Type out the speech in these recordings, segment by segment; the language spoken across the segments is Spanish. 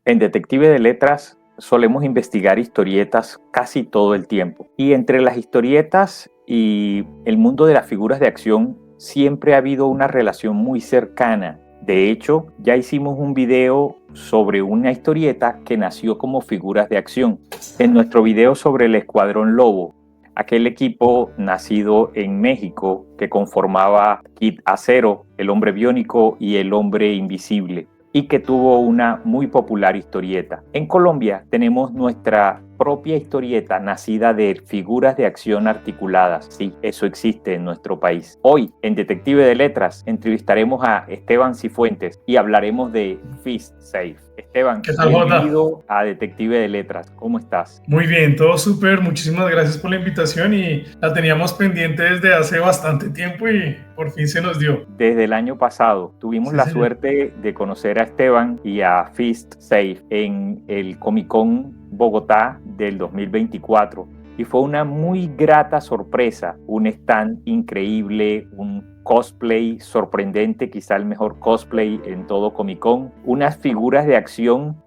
En Detective de Letras solemos investigar historietas casi todo el tiempo. Y entre las historietas y el mundo de las figuras de acción siempre ha habido una relación muy cercana. De hecho, ya hicimos un video sobre una historieta que nació como figuras de acción. En nuestro video sobre el Escuadrón Lobo, aquel equipo nacido en México que conformaba Kid Acero, el Hombre Biónico y el Hombre Invisible, y que tuvo una muy popular historieta. En Colombia tenemos nuestra propia historieta nacida de figuras de acción articuladas. Sí, eso existe en nuestro país. Hoy, en Detective de Letras, entrevistaremos a Esteban Cifuentes y hablaremos de Fist Safe. Esteban, ¿Qué tal, Jota? bienvenido a Detective de Letras. ¿Cómo estás? Muy bien, todo súper. Muchísimas gracias por la invitación y la teníamos pendiente desde hace bastante tiempo y por fin se nos dio. Desde el año pasado tuvimos Sí, la señor. suerte de conocer a Esteban y a Fist Safe en el Comic Con Bogotá del 2024 y fue una muy grata sorpresa, un stand increíble, un cosplay sorprendente, quizá el mejor cosplay en todo Comic Con, unas figuras de acción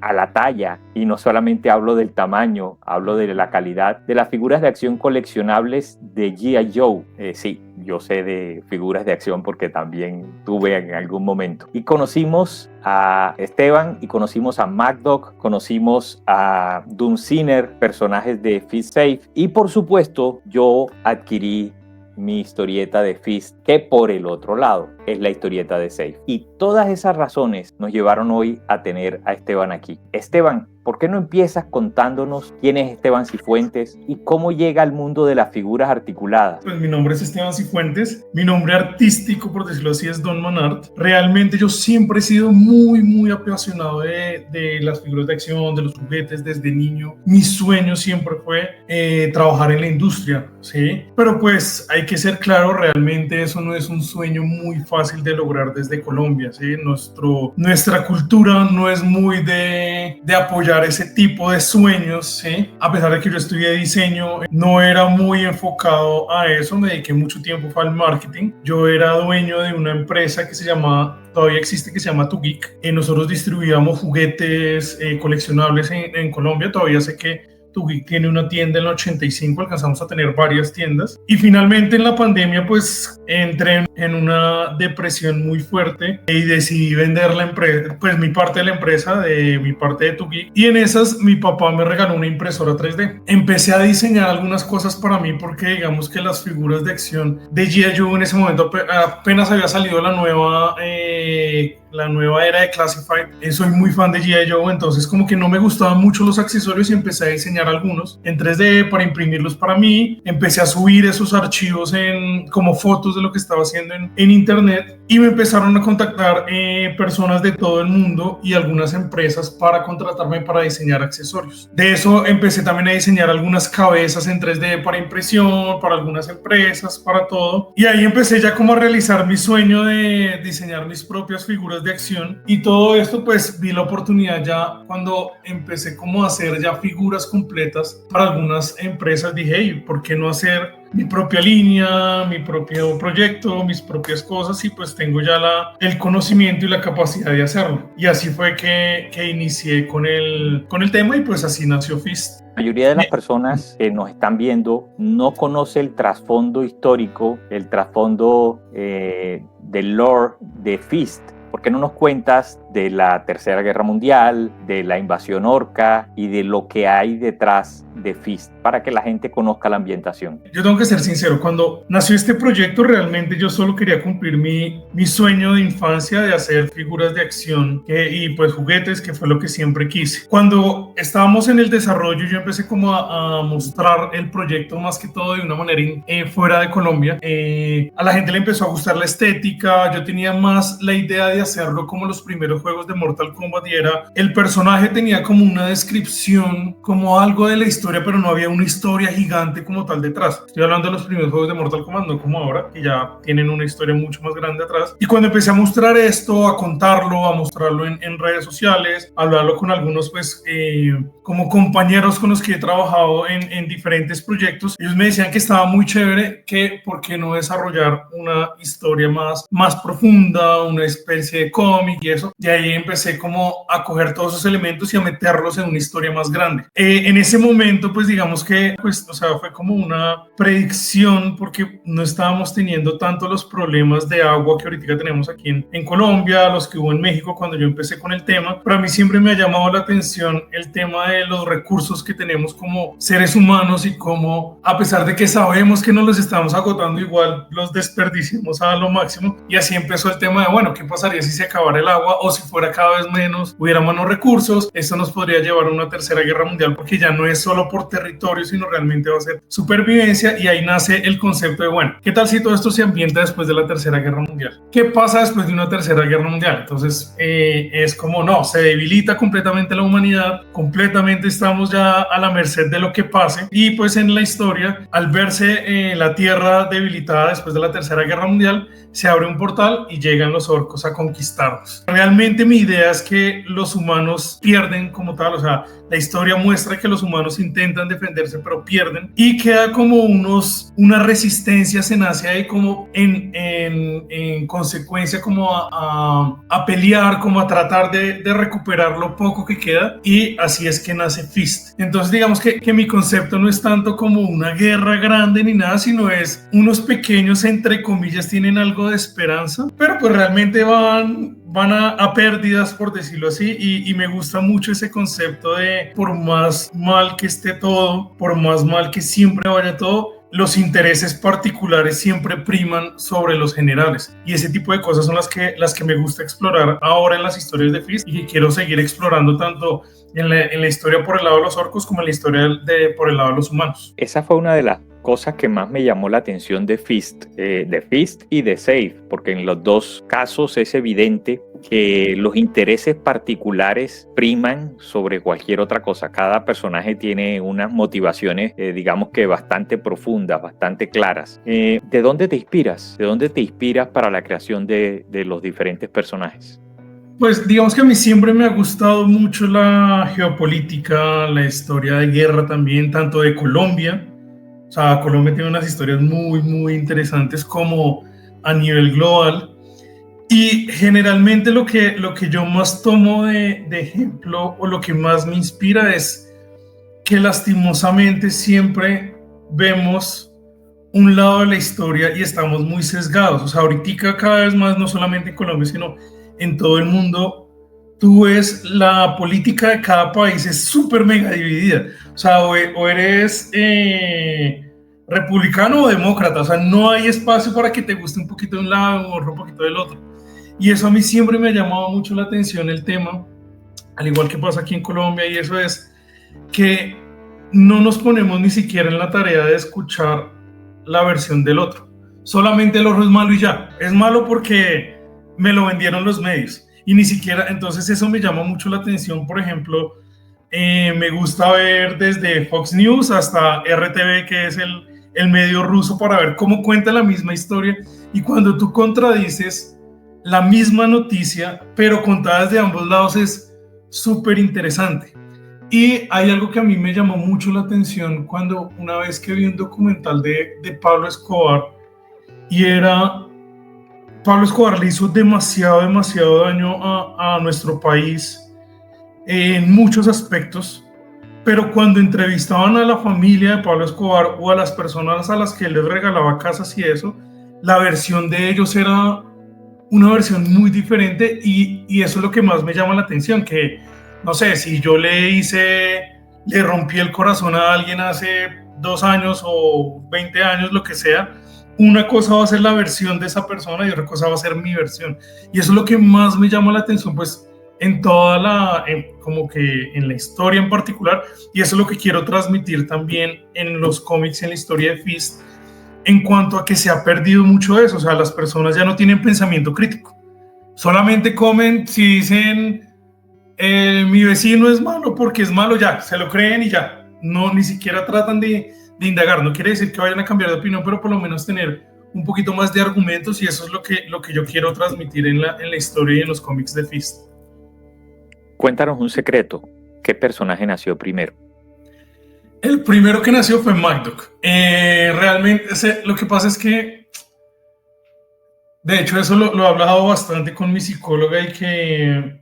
a la talla, y no solamente hablo del tamaño, hablo de la calidad de las figuras de acción coleccionables de G.I. Joe. Sí, yo sé de figuras de acción porque también tuve en algún momento. Y conocimos a Esteban y conocimos a MacDoc, conocimos a Doom Sinner, personajes de Fist Safe, y por supuesto yo adquirí mi historieta de Fist, que por el otro lado es la historieta de Safe. Y todas esas razones nos llevaron hoy a tener a Esteban aquí. Esteban, ¿por qué no empiezas contándonos quién es Esteban Cifuentes y cómo llega al mundo de las figuras articuladas? Pues mi nombre es Esteban Cifuentes, mi nombre artístico, por decirlo así, es Don Monart. Realmente yo siempre he sido muy apasionado de las figuras de acción, de los juguetes desde niño. Mi sueño siempre fue trabajar en la industria, ¿sí? Pero pues hay que ser claro, realmente eso no es un sueño muy fácil de lograr desde Colombia, ¿sí? Nuestra cultura no es muy de apoyar ese tipo de sueños, ¿sí? A pesar de que yo estudié diseño, no era muy enfocado a eso, me dediqué mucho tiempo al marketing. Yo era dueño de una empresa que se llamaba, todavía existe, que se llama Tu Geek. Nosotros distribuíamos juguetes coleccionables en Colombia. Todavía sé que Tu Geek tiene una tienda en el 85, alcanzamos a tener varias tiendas. Y finalmente en la pandemia pues entré en una depresión muy fuerte y decidí vender la empresa, pues mi parte de la empresa, de mi parte de Tu Geek. Y en esas mi papá me regaló una impresora 3D. Empecé a diseñar algunas cosas para mí porque digamos que las figuras de acción de G.I. Joe en ese momento apenas había salido la nueva era de Classified. Soy muy fan de G.I. Joe, entonces como que no me gustaban mucho los accesorios y empecé a diseñar algunos en 3D para imprimirlos para mí. Empecé a subir esos archivos como fotos de lo que estaba haciendo en internet y me empezaron a contactar personas de todo el mundo y algunas empresas para contratarme para diseñar accesorios. De eso empecé también a diseñar algunas cabezas en 3D para impresión, para algunas empresas, para todo. Y ahí empecé ya como a realizar mi sueño de diseñar mis propias figuras de acción, y todo esto pues vi la oportunidad ya cuando empecé como a hacer ya figuras completas para algunas empresas. Dije, hey, ¿por qué no hacer mi propia línea, mi propio proyecto, mis propias cosas? Y pues tengo ya el conocimiento y la capacidad de hacerlo. Y así fue que inicié con el tema y pues así nació Fist. La mayoría de las personas que nos están viendo no conoce el trasfondo histórico, el trasfondo del lore de Fist. ¿Por qué no nos cuentas de la Tercera Guerra Mundial, de la invasión orca y de lo que hay detrás de Fist para que la gente conozca la ambientación? Yo tengo que ser sincero, cuando nació este proyecto realmente yo solo quería cumplir mi sueño de infancia de hacer figuras de acción y pues juguetes, que fue lo que siempre quise. Cuando estábamos en el desarrollo yo empecé como a mostrar el proyecto más que todo de una manera fuera de Colombia. A la gente le empezó a gustar la estética, yo tenía más la idea de hacerlo como los primeros juegos de Mortal Kombat y era, el personaje tenía como una descripción, como algo de la historia, pero no había una historia gigante como tal detrás. Estoy hablando de los primeros juegos de Mortal Kombat, no como ahora, que ya tienen una historia mucho más grande atrás. Y cuando empecé a mostrar esto, a contarlo, a mostrarlo en redes sociales, a hablarlo con algunos pues como compañeros con los que he trabajado en diferentes proyectos, ellos me decían que estaba muy chévere, que por qué no desarrollar una historia más profunda, una especie especie de cómic y eso. Y ahí empecé como a coger todos esos elementos y a meterlos en una historia más grande. En ese momento, pues digamos que, pues, o sea, fue como una predicción porque no estábamos teniendo tanto los problemas de agua que ahorita tenemos aquí en Colombia, los que hubo en México cuando yo empecé con el tema. Pero a mí siempre me ha llamado la atención el tema de los recursos que tenemos como seres humanos y cómo, a pesar de que sabemos que nos los estamos agotando, igual los desperdiciamos a lo máximo. Y así empezó el tema de, bueno, ¿qué pasaría si se acabara el agua o si fuera cada vez menos, hubiera menos recursos? Esto nos podría llevar a una tercera guerra mundial porque ya no es solo por territorio, sino realmente va a ser supervivencia. Y ahí nace el concepto de, bueno, ¿qué tal si todo esto se ambienta después de la tercera guerra mundial? ¿Qué pasa después de una tercera guerra mundial? Entonces es como, no, se debilita completamente la humanidad, completamente estamos ya a la merced de lo que pase. Y pues en la historia, al verse la tierra debilitada después de la tercera guerra mundial, se abre un portal y llegan los orcos a conquistarnos. Realmente mi idea es que los humanos pierden como tal, o sea, la historia muestra que los humanos intentan defenderse pero pierden y queda como una resistencia, se nace ahí como en consecuencia como a pelear, como a tratar de recuperar lo poco que queda, y así es que nace Fist. Entonces digamos que mi concepto no es tanto como una guerra grande ni nada, sino es unos pequeños, entre comillas, tienen algo de esperanza, pero pues realmente van a pérdidas, por decirlo así, y me gusta mucho ese concepto de por más mal que esté todo, por más mal que siempre vaya todo, los intereses particulares siempre priman sobre los generales, y ese tipo de cosas son las que me gusta explorar ahora en las historias de Fist y que quiero seguir explorando tanto en la historia por el lado de los orcos como en la historia por el lado de los humanos. Esa fue una de las cosas que más me llamó la atención de Fist y de Safe, porque en los dos casos es evidente que los intereses particulares priman sobre cualquier otra cosa. Cada personaje tiene unas motivaciones, digamos que bastante profundas, bastante claras. ¿De dónde te inspiras? ¿De dónde te inspiras para la creación de los diferentes personajes? Pues digamos que a mí siempre me ha gustado mucho la geopolítica, la historia de guerra también, tanto de Colombia. O sea, Colombia tiene unas historias muy, muy interesantes como a nivel global. Y generalmente lo que yo más tomo de ejemplo o lo que más me inspira es que lastimosamente siempre vemos un lado de la historia y estamos muy sesgados. O sea, ahorita cada vez más, no solamente en Colombia, sino en todo el mundo, tú ves la política de cada país es súper mega dividida. O sea, o eres republicano o demócrata. O sea, no hay espacio para que te guste un poquito de un lado o un poquito del otro. Y eso a mí siempre me ha llamado mucho la atención el tema, al igual que pasa aquí en Colombia, y eso es que no nos ponemos ni siquiera en la tarea de escuchar la versión del otro. Solamente el otro es malo y ya. Es malo porque me lo vendieron los medios. Y ni siquiera, entonces eso me llama mucho la atención. Por ejemplo, me gusta ver desde Fox News hasta RTV, que es el medio ruso, para ver cómo cuenta la misma historia. Y cuando tú contradices la misma noticia, pero contada desde ambos lados, es súper interesante. Y hay algo que a mí me llamó mucho la atención cuando una vez que vi un documental de Pablo Escobar, y era, Pablo Escobar le hizo demasiado daño a nuestro país en muchos aspectos, pero cuando entrevistaban a la familia de Pablo Escobar o a las personas a las que les regalaba casas y eso, la versión de ellos era una versión muy diferente, y eso es lo que más me llama la atención, que no sé, si yo le rompí el corazón a alguien hace 2 años o 20 años, lo que sea, una cosa va a ser la versión de esa persona y otra cosa va a ser mi versión, y eso es lo que más me llama la atención, pues en toda como que en la historia en particular, y eso es lo que quiero transmitir también en los cómics, en la historia de Fist, en cuanto a que se ha perdido mucho eso. O sea, las personas ya no tienen pensamiento crítico. Solamente comen si dicen mi vecino es malo porque es malo, ya, se lo creen y ya. No, ni siquiera tratan de indagar. No quiere decir que vayan a cambiar de opinión, pero por lo menos tener un poquito más de argumentos, y eso es lo que yo quiero transmitir en la historia y en los cómics de Fist. Cuéntanos un secreto. ¿Qué personaje nació primero? El primero que nació fue MacDuck. Realmente, lo que pasa es que De hecho, eso lo he hablado bastante con mi psicóloga y que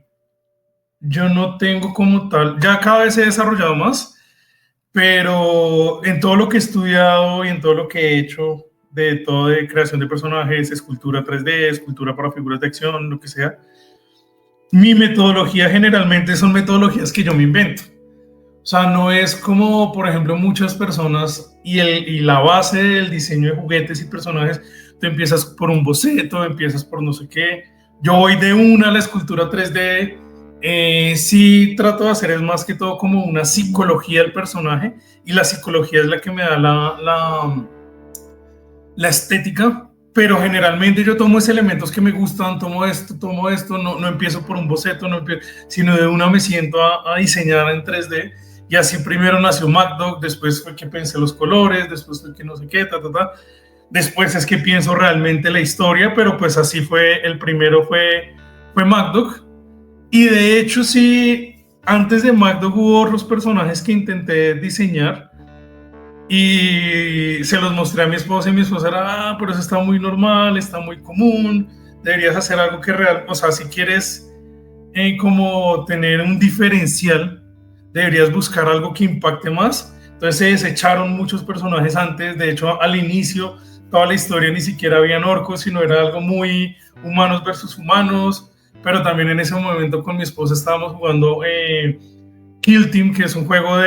yo no tengo como tal, ya cada vez he desarrollado más, pero en todo lo que he estudiado y en todo lo que he hecho, de todo de creación de personajes, escultura 3D, escultura para figuras de acción, lo que sea, mi metodología generalmente son metodologías que yo me invento. O sea, no es como, por ejemplo, muchas personas y la base del diseño de juguetes y personajes, tú empiezas por un boceto, empiezas por no sé qué. Yo voy de una a la escultura 3D. Sí trato de hacer es más que todo como una psicología del personaje y la psicología es la que me da la estética, pero generalmente yo tomo esos elementos que me gustan, tomo esto, no empiezo por un boceto, sino de una me siento a diseñar en 3D. Y así primero nació MacDoc, después fue que pensé los colores, después fue que no sé qué, después es que pienso realmente la historia, pero pues así fue, el primero fue MacDoc. Y de hecho sí, antes de MacDoc hubo otros personajes que intenté diseñar y se los mostré a mi esposa y mi esposa era, pero eso está muy normal, está muy común, deberías hacer algo que o sea, si quieres como tener un diferencial, deberías buscar algo que impacte más. Entonces se desecharon muchos personajes antes, de hecho al inicio toda la historia ni siquiera habían orcos, sino era algo muy humanos versus humanos, pero también en ese momento con mi esposa estábamos jugando Kill Team, que es un juego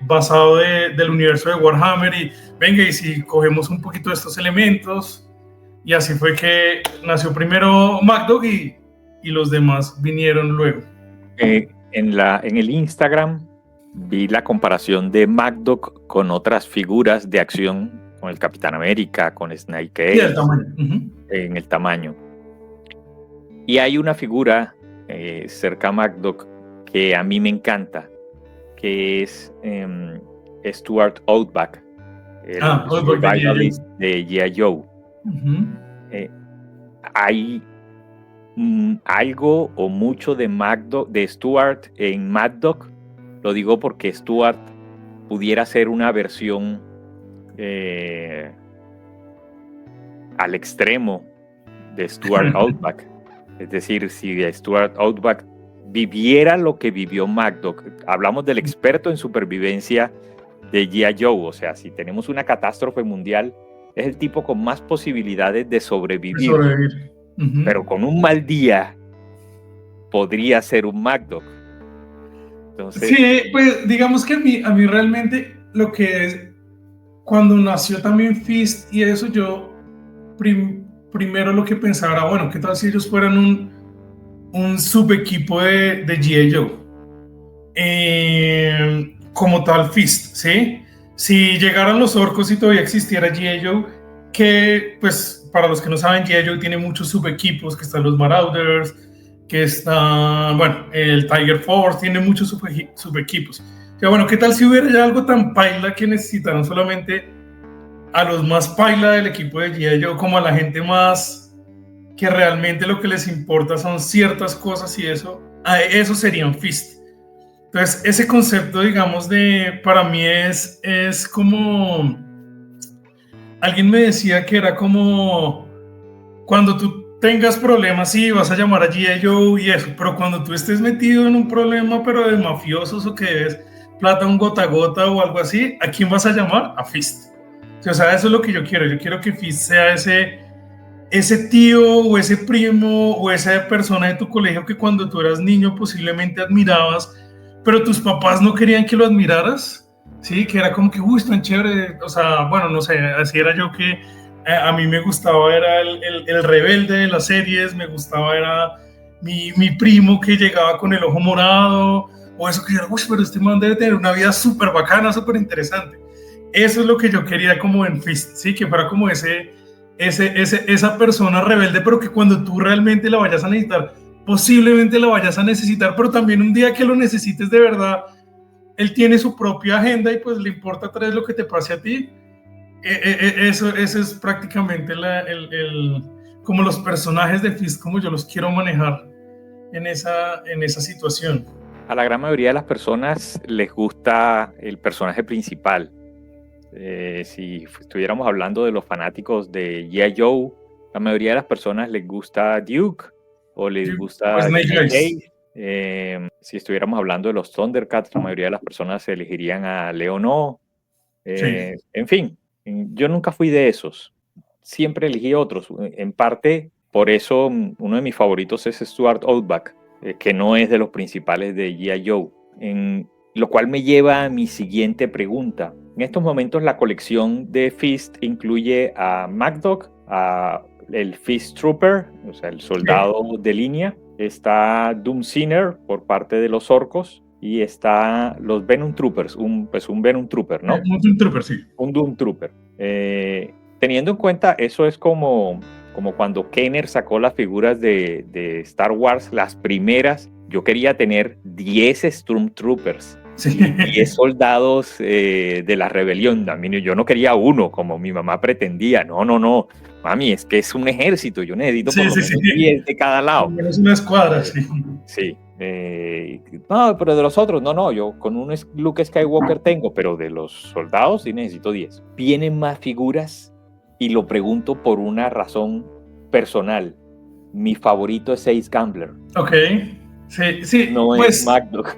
basado del universo de Warhammer, y venga, y si cogemos un poquito de estos elementos, y así fue que nació primero MacDoc y los demás vinieron luego. En el Instagram vi la comparación de MacDoc con otras figuras de acción, con el Capitán América, con Snake Eyes, en el tamaño. Y hay una figura cerca a MacDoc que a mí me encanta, que es Stuart Outback, el survivalist de G.I. Joe. Hay algo o mucho de MacDoc, de Stuart en MacDoc. Lo digo porque Stuart pudiera ser una versión al extremo de Stuart Outback. Es decir, si Stuart Outback viviera lo que vivió MacDoc, hablamos del experto en supervivencia de G.I. Joe, o sea, si tenemos una catástrofe mundial, es el tipo con más posibilidades de sobrevivir. Pero con un mal día podría ser un MacDoc. Entonces, sí, pues digamos que a mí realmente lo que es, cuando nació también Fist y eso, yo primero lo que pensaba era, bueno, ¿qué tal si ellos fueran un subequipo de G.I. Joe? Como tal Fist, ¿sí? Si llegaran los orcos y todavía existiera G.I. Joe, que pues para los que no saben, G.I. Joe tiene muchos subequipos, que están los Marauders, que está, bueno, el Tiger Force, tiene muchos subequipos. O sea, bueno, ¿qué tal si hubiera ya algo tan paila que necesitaran solamente a los más paila del equipo de G.I. Joe, como a la gente más que realmente lo que les importa son ciertas cosas y eso serían Fist. Entonces, ese concepto, digamos, para mí es como, alguien me decía que era como, cuando tú tengas problemas, sí, vas a llamar a G.I. Joe y eso, pero cuando tú estés metido en un problema, pero de mafiosos o que debes plata un gota a gota o algo así, ¿a quién vas a llamar? A Fist. O sea, eso es lo que yo quiero que Fist sea ese tío o ese primo o esa persona de tu colegio que cuando tú eras niño posiblemente admirabas, pero tus papás no querían que lo admiraras, ¿sí? Que era como que, uy, tan chévere, o sea, bueno, no sé, así era yo que a mí me gustaba, era el rebelde de las series, me gustaba, era mi primo que llegaba con el ojo morado, o eso que era, uy, pero este man debe tener una vida súper bacana, súper interesante. Eso es lo que yo quería como en Fist, ¿sí? Que fuera como esa persona rebelde, pero que cuando tú realmente la vayas a necesitar, posiblemente la vayas a necesitar, pero también un día que lo necesites de verdad, él tiene su propia agenda y pues le importa traer lo que te pase a ti. Eso es prácticamente como los personajes de Fist, como yo los quiero manejar en esa situación. A la gran mayoría de las personas les gusta el personaje principal. Si estuviéramos hablando de los fanáticos de G.I. Joe, La mayoría de las personas les gusta Duke o les gusta Snake Eyes. Si estuviéramos hablando de los Thundercats, la mayoría de las personas elegirían a Leonó. Sí. En fin, yo nunca fui de esos. Siempre elegí otros. En parte, por eso uno de mis favoritos es Stuart Outback, que no es de los principales de G.I. Joe. Lo cual me lleva a mi siguiente pregunta. En estos momentos la colección de Fist incluye a MacDoc, a el Fist Trooper, o sea, el soldado de línea. Está Doomsinner por parte de los orcos. Y está los Venom Troopers, un Venom Trooper, ¿no? Un Doom Trooper, sí. Un Doom Trooper. Teniendo en cuenta, eso es como cuando Kenner sacó las figuras de Star Wars, las primeras. Yo quería tener 10 Stormtroopers, Sí. 10 soldados de la rebelión. Yo no quería uno, como mi mamá pretendía. No. Mami, es que es un ejército. Yo necesito por lo menos 10 de cada lado. Es una escuadra, sí. Sí. No, pero de los otros, no, yo con un Luke Skywalker tengo, pero de los soldados sí necesito 10. Vienen más figuras y lo pregunto por una razón personal. Mi favorito es Ace Gambler. Ok, sí. No pues, es MacDoc.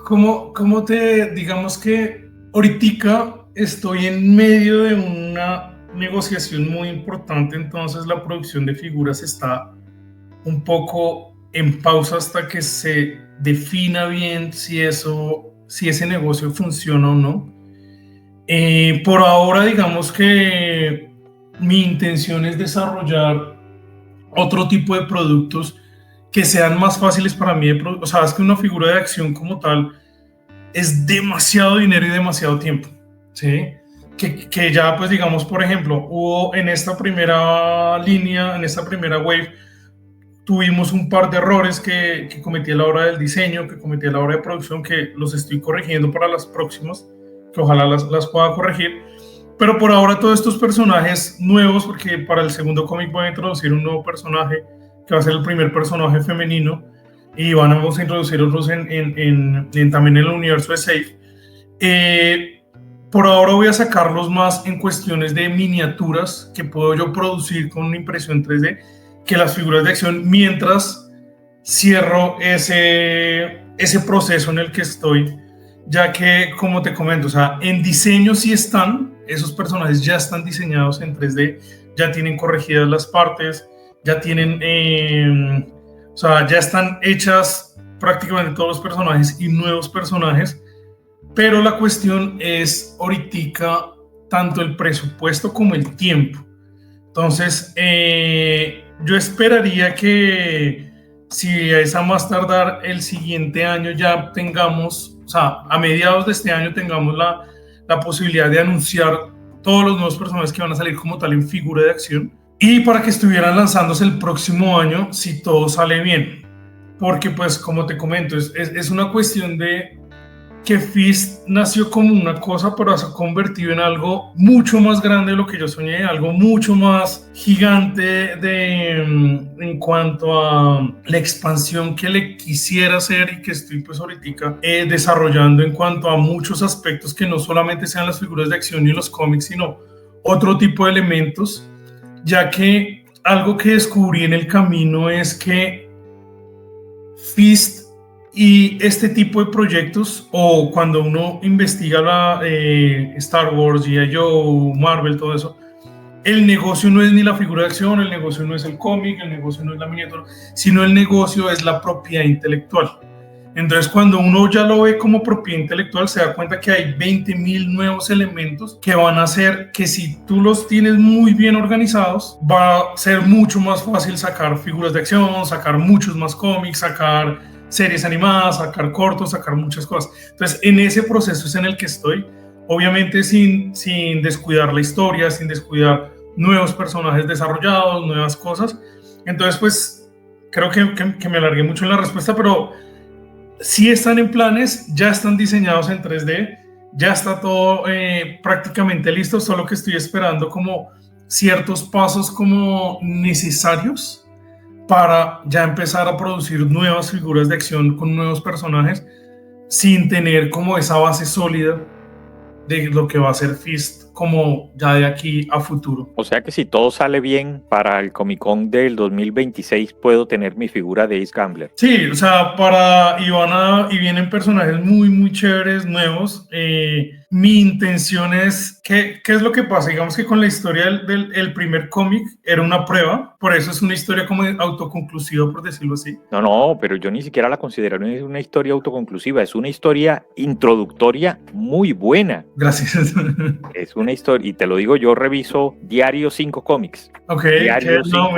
¿Cómo digamos que ahorita estoy en medio de una negociación muy importante, entonces la producción de figuras está un poco en pausa hasta que se defina bien si ese negocio funciona o no. Por ahora, digamos que mi intención es desarrollar otro tipo de productos que sean más fáciles para mí. O sea, es que una figura de acción como tal es demasiado dinero y demasiado tiempo, ¿sí? Que ya, pues digamos, por ejemplo, hubo en esta primera línea, en esta primera wave, tuvimos un par de errores que cometí a la hora del diseño, que cometí a la hora de producción, que los estoy corrigiendo para las próximas, que ojalá las pueda corregir. Pero por ahora todos estos personajes nuevos, porque para el segundo cómic voy a introducir un nuevo personaje, que va a ser el primer personaje femenino, y vamos a introducir otros también en el universo de Safe. Por ahora voy a sacarlos más en cuestiones de miniaturas que puedo yo producir con una impresión 3D, que las figuras de acción, mientras cierro ese proceso en el que estoy, ya que, como te comento, o sea, en diseño sí están, esos personajes ya están diseñados en 3D, ya tienen corregidas las partes, ya tienen, o sea, ya están hechas prácticamente todos los personajes y nuevos personajes, pero la cuestión es ahorita tanto el presupuesto como el tiempo. Entonces, yo esperaría que si es a más tardar el siguiente año ya tengamos, o sea, a mediados de este año tengamos la posibilidad de anunciar todos los nuevos personajes que van a salir como tal en figura de acción, y para que estuvieran lanzándose el próximo año si todo sale bien. Porque pues como te comento, es una cuestión de que Fist nació como una cosa, pero se ha convertido en algo mucho más grande de lo que yo soñé, algo mucho más gigante en cuanto a la expansión que le quisiera hacer y que estoy pues ahorita desarrollando en cuanto a muchos aspectos que no solamente sean las figuras de acción y los cómics, sino otro tipo de elementos, ya que algo que descubrí en el camino es que Fist y este tipo de proyectos, o cuando uno investiga Star Wars, G.I. Joe, Marvel, todo eso, el negocio no es ni la figura de acción, el negocio no es el cómic, el negocio no es la miniatura, sino el negocio es la propiedad intelectual. Entonces, cuando uno ya lo ve como propiedad intelectual, se da cuenta que hay 20.000 nuevos elementos que van a hacer que, si tú los tienes muy bien organizados, va a ser mucho más fácil sacar figuras de acción, sacar muchos más cómics, sacar series animadas, sacar cortos, sacar muchas cosas. Entonces, en ese proceso es en el que estoy, obviamente sin descuidar la historia, sin descuidar nuevos personajes desarrollados, nuevas cosas. Entonces, pues, creo que me alargué mucho en la respuesta, pero sí están en planes, ya están diseñados en 3D, ya está todo prácticamente listo, solo que estoy esperando como ciertos pasos como necesarios para ya empezar a producir nuevas figuras de acción con nuevos personajes sin tener como esa base sólida de lo que va a ser Fist como ya de aquí a futuro. O sea que si todo sale bien para el Comic Con del 2026, puedo tener mi figura de Ace Gambler. Sí, o sea, y vienen personajes muy, muy chéveres, nuevos. Mi intención es, ¿qué es lo que pasa? Digamos que con la historia el primer cómic era una prueba, por eso es una historia como autoconclusiva, por decirlo así. No, pero yo ni siquiera la considero una historia autoconclusiva, es una historia introductoria muy buena. Gracias. Es una historia, y te lo digo, yo reviso diario 5 cómics. Ok, Diario 5,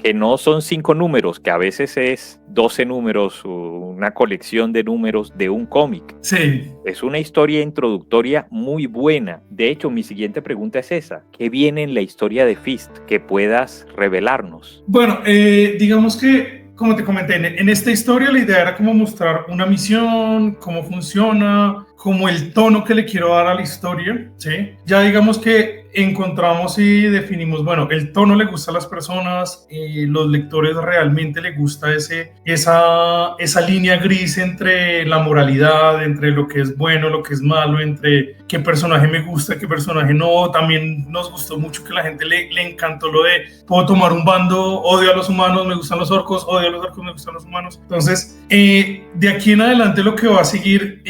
que no son 5 números, que a veces es 12 números o una colección de números de un cómic. Sí. Es una historia introductoria muy buena. De hecho, mi siguiente pregunta es esa. ¿Qué viene en la historia de Fist que puedas revelarnos? Bueno, digamos que, como te comenté, en esta historia la idea era como mostrar una misión, cómo funciona, como el tono que le quiero dar a la historia, ¿sí? Ya digamos que encontramos y definimos, bueno, el tono le gusta a las personas, los lectores realmente les gusta esa línea gris entre la moralidad, entre lo que es bueno, lo que es malo, entre qué personaje me gusta, qué personaje no. También nos gustó mucho que la gente le encantó lo de, puedo tomar un bando, odio a los humanos, me gustan los orcos, odio a los orcos, me gustan los humanos. Entonces, de aquí en adelante lo que va a seguir,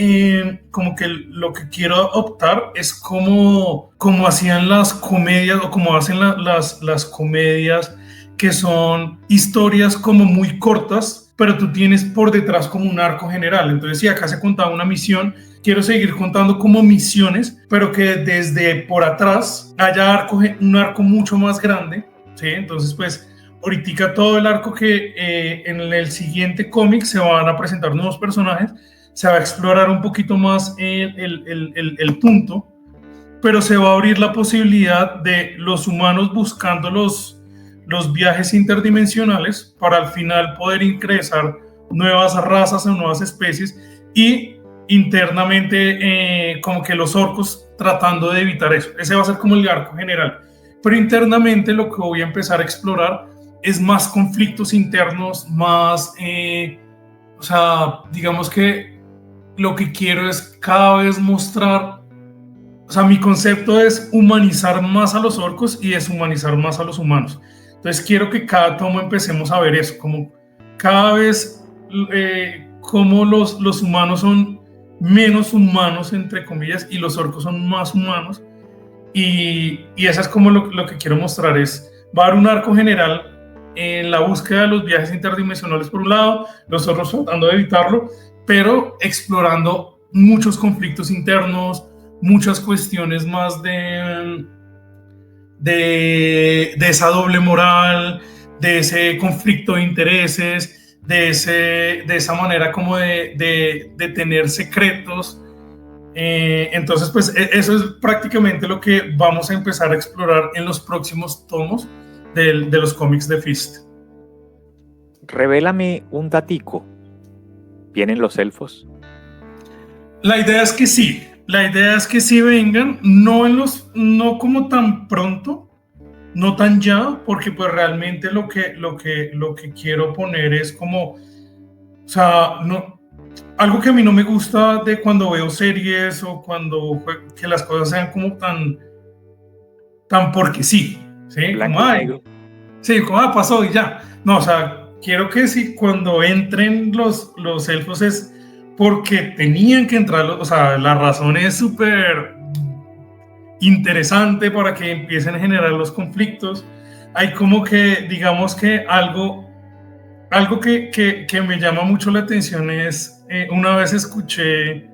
como que lo que quiero optar es como hacían las comedias o como hacen las comedias, que son historias como muy cortas, pero tú tienes por detrás como un arco general. Entonces, si acá se contaba una misión, quiero seguir contando como misiones, pero que desde por atrás haya un arco mucho más grande, ¿sí? Entonces, pues, ahorita todo el arco que en el siguiente cómic se van a presentar nuevos personajes, se va a explorar un poquito más el punto, pero se va a abrir la posibilidad de los humanos buscando los viajes interdimensionales para al final poder ingresar nuevas razas o nuevas especies, y internamente como que los orcos tratando de evitar eso. Ese va a ser como el arco general, pero internamente lo que voy a empezar a explorar es más conflictos internos, más, o sea, digamos que lo que quiero es cada vez mostrar, o sea, mi concepto es humanizar más a los orcos y deshumanizar más a los humanos. Entonces quiero que cada tomo empecemos a ver eso, como cada vez como los humanos son menos humanos, entre comillas, y los orcos son más humanos. Y eso es como lo que quiero mostrar, va a haber un arco general en la búsqueda de los viajes interdimensionales por un lado, los orcos tratando de evitarlo, pero explorando muchos conflictos internos, muchas cuestiones más de esa doble moral, de ese conflicto de intereses, de esa manera como de tener secretos. Entonces, pues eso es prácticamente lo que vamos a empezar a explorar en los próximos tomos de los cómics de Fist. Revélame un datico. ¿Vienen los elfos? La idea es que sí. La idea es que sí vengan, no como tan pronto, no tan ya, porque pues realmente lo que quiero poner es como, o sea, no, algo que a mí no me gusta de cuando veo series o que las cosas sean como tan porque sí, ¿sí? Blanco Como, y negro. Sí, como pasó y ya. No, o sea, quiero que sí, cuando entren los elfos es porque tenían que entrar, o sea, la razón es súper interesante para que empiecen a generar los conflictos. Hay como que, digamos que algo que me llama mucho la atención es, una vez escuché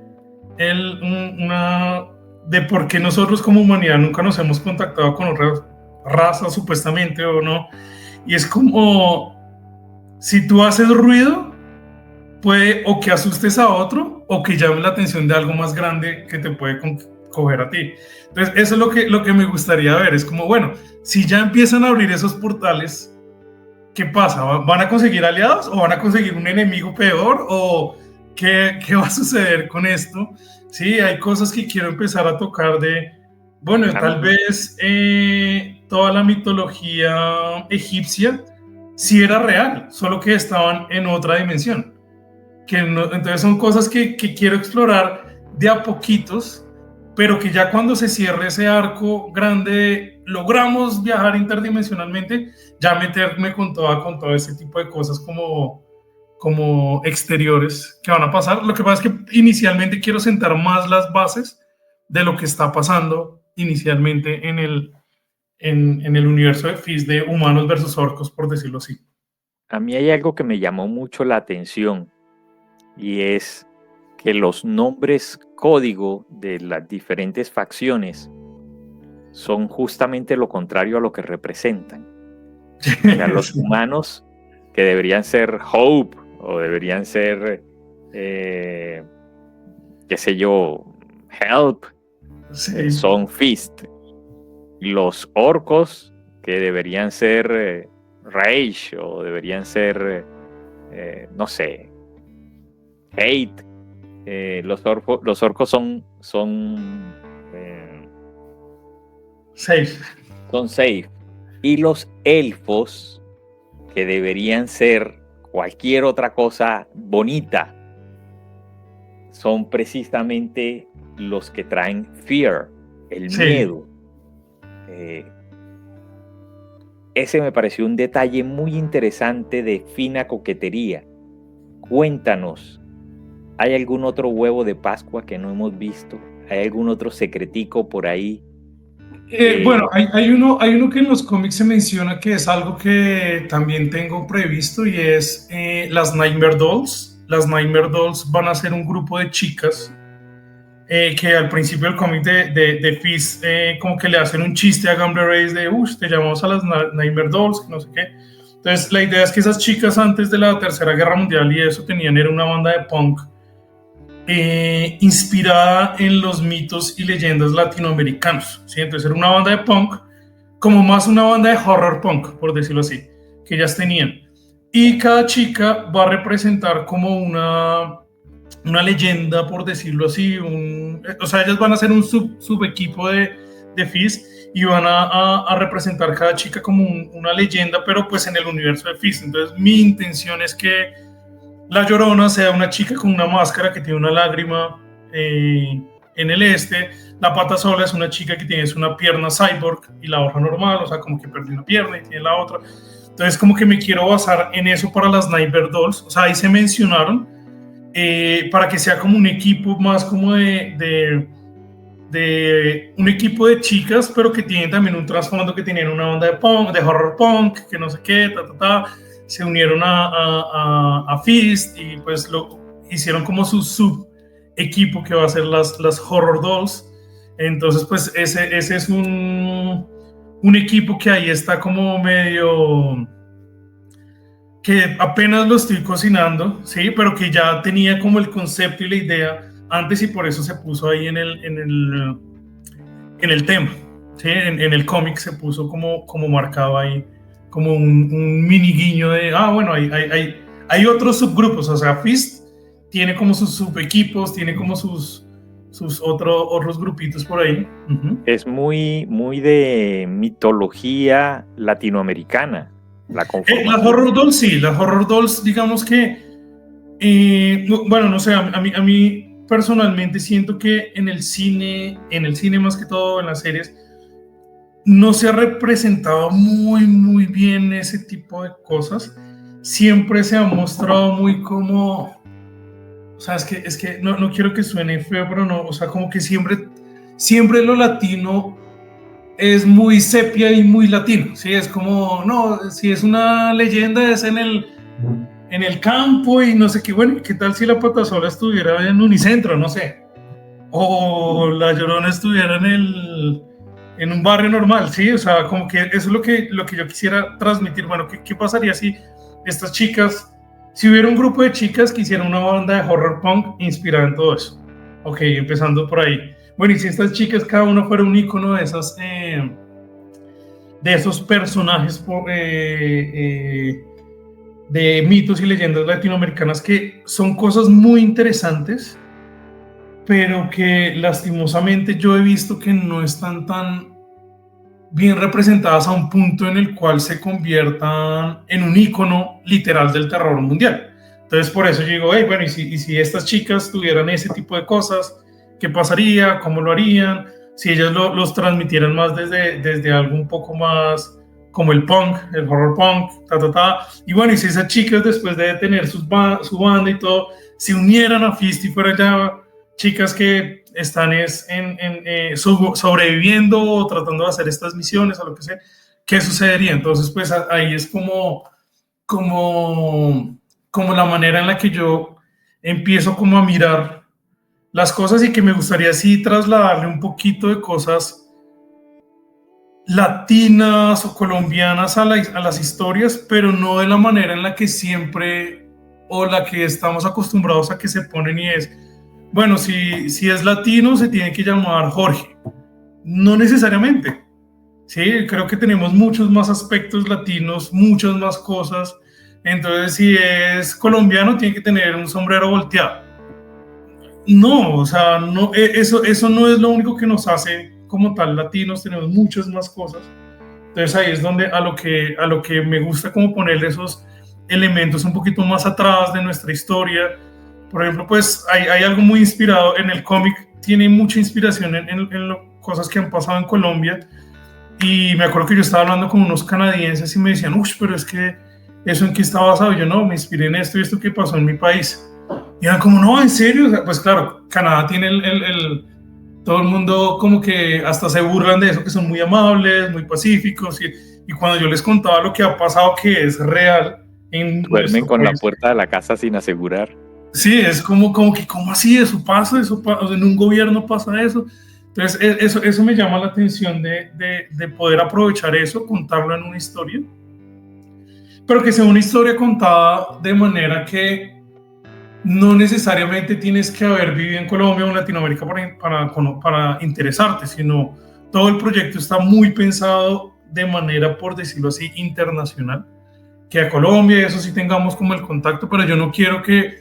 de por qué nosotros como humanidad nunca nos hemos contactado con otras razas, supuestamente, o no, y es como, si tú haces ruido, puede o que asustes a otro o que llame la atención de algo más grande que te puede coger a ti. Entonces, eso es lo que me gustaría ver. Es como, bueno, si ya empiezan a abrir esos portales, ¿qué pasa? ¿Van a conseguir aliados o van a conseguir un enemigo peor? ¿O qué va a suceder con esto? Sí, hay cosas que quiero empezar a tocar bueno, tal vez toda la mitología egipcia sí era real, solo que estaban en otra dimensión. Entonces son cosas que quiero explorar de a poquitos, pero que ya cuando se cierre ese arco grande, logramos viajar interdimensionalmente, ya meterme con todo ese tipo de cosas como exteriores que van a pasar. Lo que pasa es que inicialmente quiero sentar más las bases de lo que está pasando inicialmente en el universo de Fist de humanos versus orcos, por decirlo así. A mí hay algo que me llamó mucho la atención y es que los nombres código de las diferentes facciones son justamente lo contrario a lo que representan. O sea, los humanos que deberían ser Hope o deberían ser, qué sé yo, Help, Sí. son Fist. Los orcos que deberían ser Rage o deberían ser, no sé, Hate. Los orcos son Safe. Son safe. Y los elfos, que deberían ser cualquier otra cosa bonita, son precisamente los que traen fear, el miedo. Ese me pareció un detalle muy interesante de fina coquetería. Cuéntanos, ¿hay algún otro huevo de Pascua que no hemos visto? ¿Hay algún otro secretico por ahí? Bueno, hay uno que en los cómics se menciona que es algo que también tengo previsto y es las Nightmare Dolls. Las Nightmare Dolls van a ser un grupo de chicas que al principio del cómic de Fist como que le hacen un chiste a Gamble Race de te llamamos a las Nightmare Dolls, que no sé qué. Entonces la idea es que esas chicas antes de la Tercera Guerra Mundial y eso era una banda de punk inspirada en los mitos y leyendas latinoamericanos, ¿sí? Entonces era una banda de punk, como más una banda de horror punk, por decirlo así, que ellas tenían. Y cada chica va a representar como una leyenda, por decirlo así, o sea, ellas van a ser un subequipo de Fist y van a representar cada chica como una leyenda, pero pues en el universo de Fist. Entonces mi intención es que la Llorona sea una chica con una máscara que tiene una lágrima en el la Pata Sola es una chica que tiene una pierna cyborg y la otra normal, o sea, como que perdió una pierna y tiene la otra. Entonces como que me quiero basar en eso para las Nightmare Dolls, o sea, ahí se mencionaron para que sea como un equipo más como de un equipo de chicas, pero que tienen también un trasfondo, que tienen una onda de punk, de horror punk, que no sé qué, se unieron a Fist y pues hicieron como su sub equipo que va a ser las Horror Dolls. Entonces pues ese es un equipo que ahí está como medio, que apenas lo estoy cocinando, sí, pero que ya tenía como el concepto y la idea antes y por eso se puso ahí en el tema, ¿sí? En el cómic se puso como marcado ahí, como un mini guiño de, bueno, hay otros subgrupos, o sea, Fist tiene como sus subequipos, tiene como sus otros grupitos por ahí. Uh-huh. Es muy de mitología latinoamericana, la conformación. Las Horror Dolls, sí, las Horror Dolls, digamos que, bueno, no sé, a mí personalmente siento que en el cine más que todo, en las series, no se ha representado muy bien ese tipo de cosas. Siempre se ha mostrado muy como, o sea, es que no quiero que suene feo, pero no, o sea, como que siempre lo latino es muy sepia y muy latino, ¿sí? Es como, no, si es una leyenda es en el campo y no sé qué, bueno, ¿qué tal si la Pata Sola estuviera en Unicentro, no sé? O la Llorona estuviera en un barrio normal, ¿sí? O sea, como que eso es lo que yo quisiera transmitir. Bueno, ¿qué pasaría si estas chicas, si hubiera un grupo de chicas que hicieran una banda de horror punk inspirada en todo eso? Ok, empezando por ahí. Bueno, y si estas chicas cada una fuera un icono de esos personajes de mitos y leyendas latinoamericanas, que son cosas muy interesantes, pero que lastimosamente yo he visto que no están tan bien representadas a un punto en el cual se conviertan en un ícono literal del terror mundial. Entonces por eso yo digo, bueno, y si estas chicas tuvieran ese tipo de cosas, qué pasaría, cómo lo harían, si ellos los transmitieran más desde algo un poco más como el punk, el horror punk, y bueno, y si esas chicas después de tener su banda y todo, se unieran a Fist y fueran ya chicas que están sobreviviendo o tratando de hacer estas misiones o lo que sea, ¿qué sucedería? Entonces, pues ahí es como la manera en la que yo empiezo como a mirar las cosas y que me gustaría así trasladarle un poquito de cosas latinas o colombianas a las historias, pero no de la manera en la que siempre o la que estamos acostumbrados a que se ponen y es, bueno, si es latino se tiene que llamar Jorge. No necesariamente. Sí, creo que tenemos muchos más aspectos latinos, muchas más cosas. Entonces, si es colombiano, tiene que tener un sombrero volteado. No, o sea, no, eso no es lo único que nos hace como tal latinos, tenemos muchas más cosas. Entonces ahí es donde a lo que me gusta como ponerle esos elementos un poquito más atrás de nuestra historia. Por ejemplo, pues hay algo muy inspirado en el cómic, tiene mucha inspiración en cosas que han pasado en Colombia. Y me acuerdo que yo estaba hablando con unos canadienses y me decían, uff, pero es que eso en qué está basado. Yo no, me inspiré en esto y esto que pasó en mi país. Y eran como, no, ¿en serio? O sea, pues claro, Canadá tiene todo el mundo como que hasta se burlan de eso, que son muy amables, muy pacíficos. Y cuando yo les contaba lo que ha pasado, que es real en Duermen con país, la puerta de la casa sin asegurar. Sí, es como que, ¿cómo así? Eso pasa, o sea, en un gobierno pasa eso. Entonces, eso me llama la atención de poder aprovechar eso, contarlo en una historia, pero que sea una historia contada de manera que no necesariamente tienes que haber vivido en Colombia o en Latinoamérica para interesarte, sino todo el proyecto está muy pensado de manera, por decirlo así, internacional, que a Colombia, eso sí tengamos como el contacto, pero yo no quiero que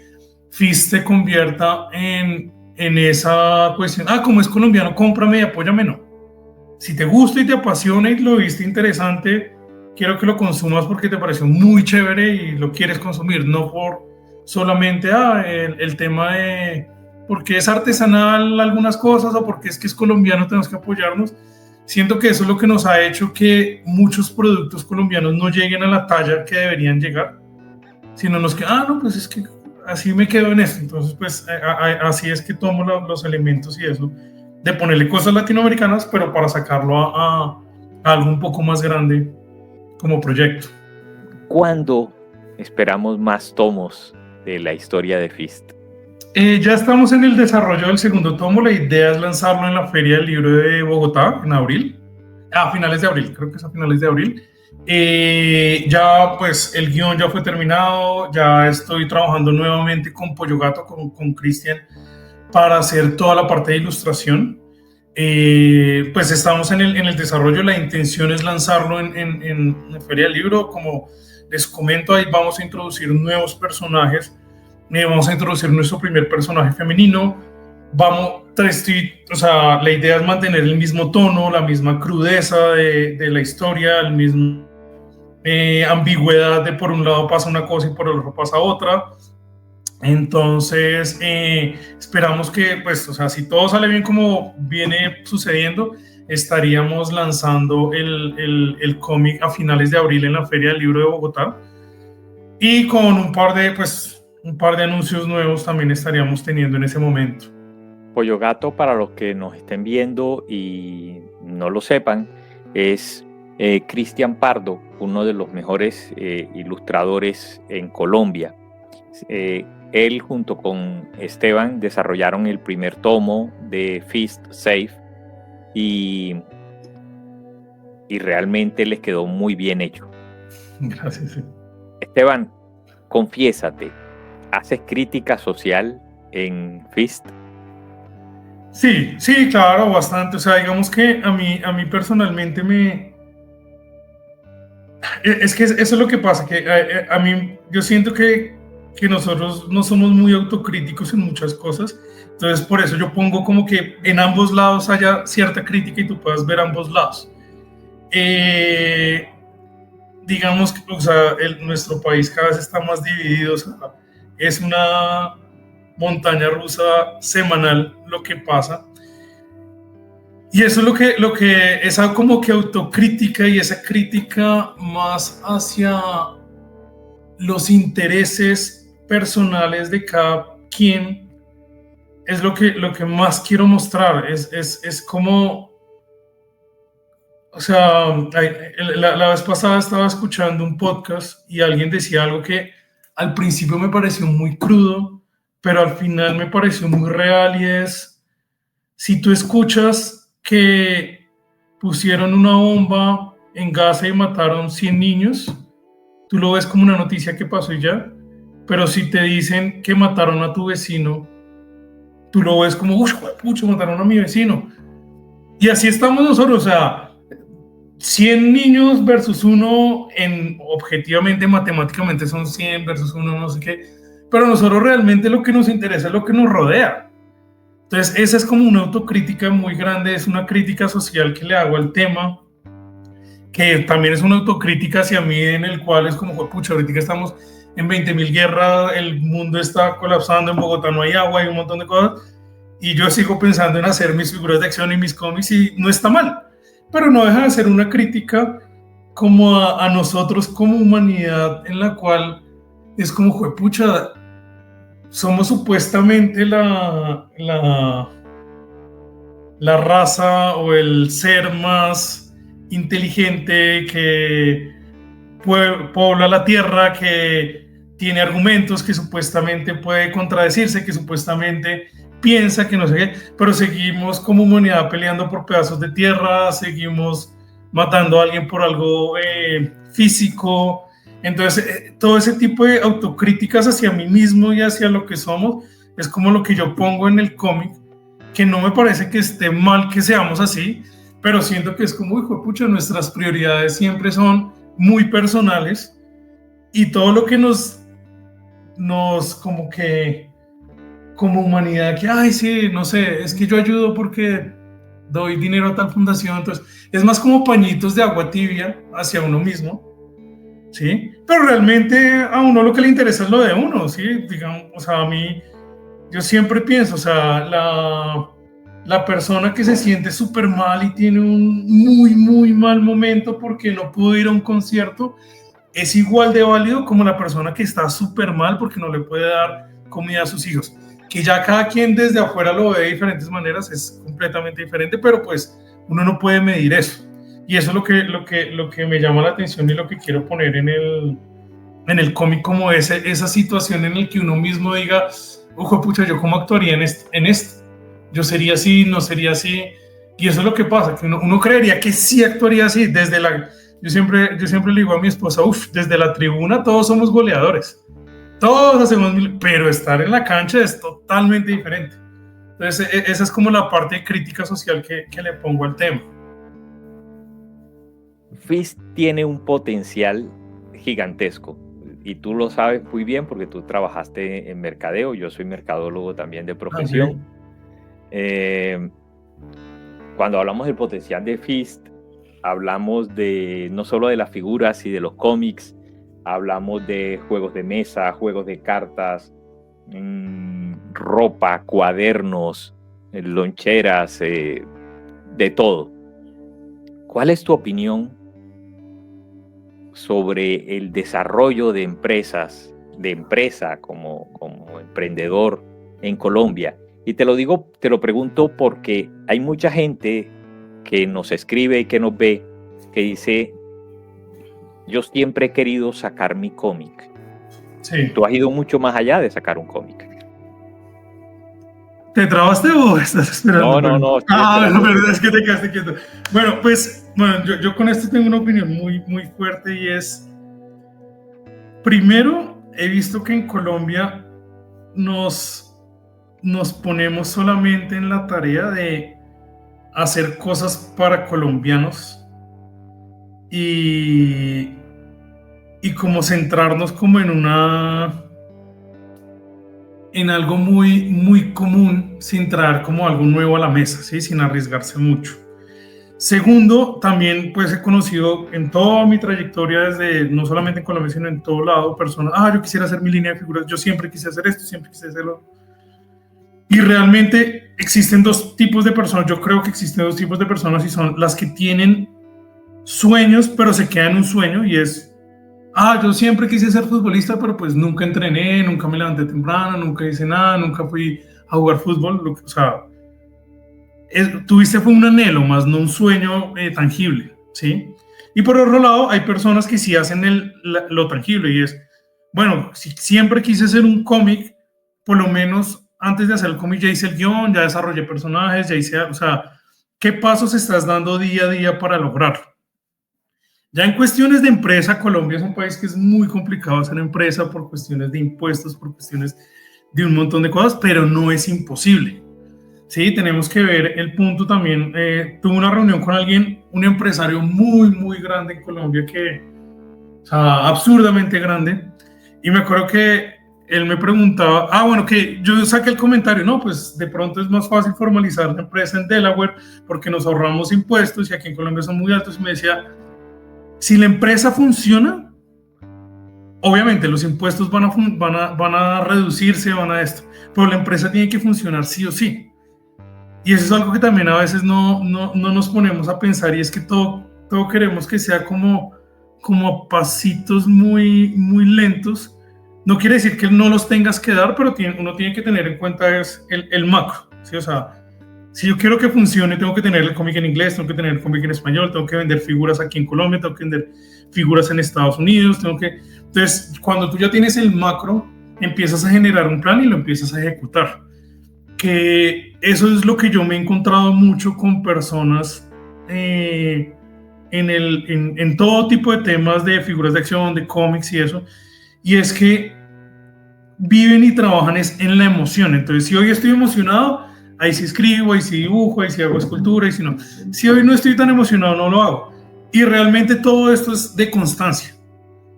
Fist se convierta en esa cuestión, como es colombiano, cómprame y apóyame, no. Si te gusta y te apasiona y lo viste interesante, quiero que lo consumas porque te pareció muy chévere y lo quieres consumir, no por solamente el tema de porque es artesanal algunas cosas o porque es que es colombiano, tenemos que apoyarnos. Siento que eso es lo que nos ha hecho que muchos productos colombianos no lleguen a la talla que deberían llegar, sino nos que, no, pues es que así me quedo en esto. Entonces, pues así es que tomo los elementos y eso, de ponerle cosas latinoamericanas, pero para sacarlo a algo un poco más grande como proyecto. ¿Cuándo esperamos más tomos de la historia de Fist? Ya estamos en el desarrollo del segundo tomo. La idea es lanzarlo en la Feria del Libro de Bogotá en abril. A finales de abril, creo que es a finales de abril. Ya pues el guión ya fue terminado, ya estoy trabajando nuevamente con Pollo Gato, con Cristian, para hacer toda la parte de ilustración. Pues estamos en el desarrollo, la intención es lanzarlo en la Feria del Libro. Como les comento, ahí vamos a introducir nuevos personajes, vamos a introducir nuestro primer personaje femenino, la idea es mantener el mismo tono, la misma crudeza de la historia, el mismo ambigüedad de por un lado pasa una cosa y por el otro pasa otra. Entonces esperamos que, pues, o sea, si todo sale bien como viene sucediendo, estaríamos lanzando el cómic a finales de abril en la Feria del Libro de Bogotá, y con un par de anuncios nuevos también estaríamos teniendo en ese momento. Pollo Gato, para los que nos estén viendo y no lo sepan, es Cristian Pardo, uno de los mejores ilustradores en Colombia. Él junto con Esteban desarrollaron el primer tomo de Fist Safe y realmente les quedó muy bien hecho. Gracias. Sí. Esteban, confiésate, ¿haces crítica social en Fist? Sí, claro, bastante. O sea, digamos que a mí personalmente es que eso es lo que pasa, que a mí yo siento que nosotros no somos muy autocríticos en muchas cosas. Entonces, por eso yo pongo como que en ambos lados haya cierta crítica y tú puedas ver ambos lados. Digamos que, o sea, nuestro país cada vez está más dividido. O sea, es una montaña rusa semanal lo que pasa. Y eso es lo que esa como que autocrítica y esa crítica más hacia los intereses personales de cada quien es lo que más quiero mostrar. Es como, o sea, la vez pasada estaba escuchando un podcast y alguien decía algo que al principio me pareció muy crudo, pero al final me pareció muy real, y es, si tú escuchas que pusieron una bomba en Gaza y mataron 100 niños, tú lo ves como una noticia que pasó y ya, pero si te dicen que mataron a tu vecino, tú lo ves como, uff, pucho, mataron a mi vecino. Y así estamos nosotros, o sea, 100 niños versus uno, objetivamente, matemáticamente son 100 versus uno, no sé qué, pero a nosotros realmente lo que nos interesa es lo que nos rodea. Entonces, esa es como una autocrítica muy grande, es una crítica social que le hago al tema, que también es una autocrítica hacia mí, en el cual es como, pucha, ahorita estamos en 20.000 guerras, el mundo está colapsando, en Bogotá no hay agua, hay un montón de cosas, y yo sigo pensando en hacer mis figuras de acción y mis cómics, y no está mal, pero no deja de ser una crítica como a nosotros como humanidad, en la cual es como, pucha, somos supuestamente la raza o el ser más inteligente que pobla la tierra, que tiene argumentos, que supuestamente puede contradecirse, que supuestamente piensa, que no sé qué, pero seguimos como humanidad peleando por pedazos de tierra, seguimos matando a alguien por algo físico. Entonces, todo ese tipo de autocríticas hacia mí mismo y hacia lo que somos es como lo que yo pongo en el cómic, que no me parece que esté mal que seamos así, pero siento que es como, hijo de pucha, nuestras prioridades siempre son muy personales, y todo lo que nos como que, como humanidad, que, ay, sí, no sé, es que yo ayudo porque doy dinero a tal fundación, entonces es más como pañitos de agua tibia hacia uno mismo, ¿sí? Pero realmente a uno lo que le interesa es lo de uno, ¿sí? Digamos, o sea, a mí, yo siempre pienso, o sea, la persona que se siente súper mal y tiene un muy, muy mal momento porque no pudo ir a un concierto, es igual de válido como la persona que está súper mal porque no le puede dar comida a sus hijos. Que ya cada quien desde afuera lo ve de diferentes maneras, es completamente diferente, pero pues uno no puede medir eso. Y eso es lo que me llama la atención y lo que quiero poner en el cómic, como esa situación en la que uno mismo diga, ojo, pucha, ¿yo cómo actuaría en esto? Yo sería así, no sería así. Y eso es lo que pasa, que uno creería que sí actuaría así. Yo siempre le digo a mi esposa, desde la tribuna todos somos goleadores. Todos hacemos, pero estar en la cancha es totalmente diferente. Entonces, esa es como la parte de crítica social que le pongo al tema. Fist tiene un potencial gigantesco, y tú lo sabes muy bien porque tú trabajaste en mercadeo. Yo soy mercadólogo también de profesión. Cuando hablamos del potencial de Fist, hablamos no solo de las figuras y de los cómics, hablamos de juegos de mesa, juegos de cartas, ropa, cuadernos, loncheras, de todo. ¿Cuál es tu opinión sobre el desarrollo de empresa como emprendedor en Colombia? Y te lo pregunto porque hay mucha gente que nos escribe y que nos ve, que dice, yo siempre he querido sacar mi cómic. Sí. Tú has ido mucho más allá de sacar un cómic. ¿Te trabaste o estás esperando? No. Pero es que te quedaste quieto. Bueno, pues, yo con esto tengo una opinión muy, muy fuerte, y es, primero, he visto que en Colombia nos ponemos solamente en la tarea de hacer cosas para colombianos y como centrarnos como en algo muy, muy común, sin traer como algo nuevo a la mesa, ¿sí? Sin arriesgarse mucho. Segundo, también pues he conocido en toda mi trayectoria, no solamente en Colombia, sino en todo lado, personas, yo quisiera hacer mi línea de figuras, yo siempre quise hacer esto, siempre quise hacerlo. Y realmente existen dos tipos de personas. Yo creo que existen dos tipos de personas y son las que tienen sueños, pero se quedan en un sueño y es, yo siempre quise ser futbolista, pero pues nunca entrené, nunca me levanté temprano, nunca hice nada, nunca fui a jugar fútbol. O sea, tuviste fue un anhelo, más no un sueño tangible, ¿sí? Y por otro lado, hay personas que sí hacen lo tangible y es, bueno, si siempre quise hacer un cómic, por lo menos antes de hacer el cómic ya hice el guión, ya desarrollé personajes, ya hice, o sea, ¿qué pasos estás dando día a día para lograrlo? Ya en cuestiones de empresa, Colombia es un país que es muy complicado hacer empresa por cuestiones de impuestos, por cuestiones de un montón de cosas, pero no es imposible. Sí, tenemos que ver el punto también. Tuve una reunión con alguien, un empresario muy, muy grande en Colombia, o sea, absurdamente grande, y me acuerdo que él me preguntaba, bueno, que yo saqué el comentario, no, pues de pronto es más fácil formalizar la empresa en Delaware porque nos ahorramos impuestos y aquí en Colombia son muy altos, y me decía, si la empresa funciona, obviamente los impuestos van a reducirse, van a esto, pero la empresa tiene que funcionar sí o sí. Y eso es algo que también a veces no nos ponemos a pensar, y es que todo queremos que sea como pasitos muy, muy lentos. No quiere decir que no los tengas que dar, pero uno tiene que tener en cuenta es el macro, ¿sí? O sea, si yo quiero que funcione, tengo que tener el cómic en inglés, tengo que tener el cómic en español, tengo que vender figuras aquí en Colombia, tengo que vender figuras en Estados Unidos, Entonces, cuando tú ya tienes el macro, empiezas a generar un plan y lo empiezas a ejecutar. Que eso es lo que yo me he encontrado mucho con personas en todo tipo de temas de figuras de acción, de cómics y eso, y es que viven y trabajan en la emoción. Entonces, si hoy estoy emocionado, ahí sí escribo, ahí sí dibujo, ahí sí hago escultura, y si hoy no estoy tan emocionado, no lo hago. Y realmente todo esto es de constancia.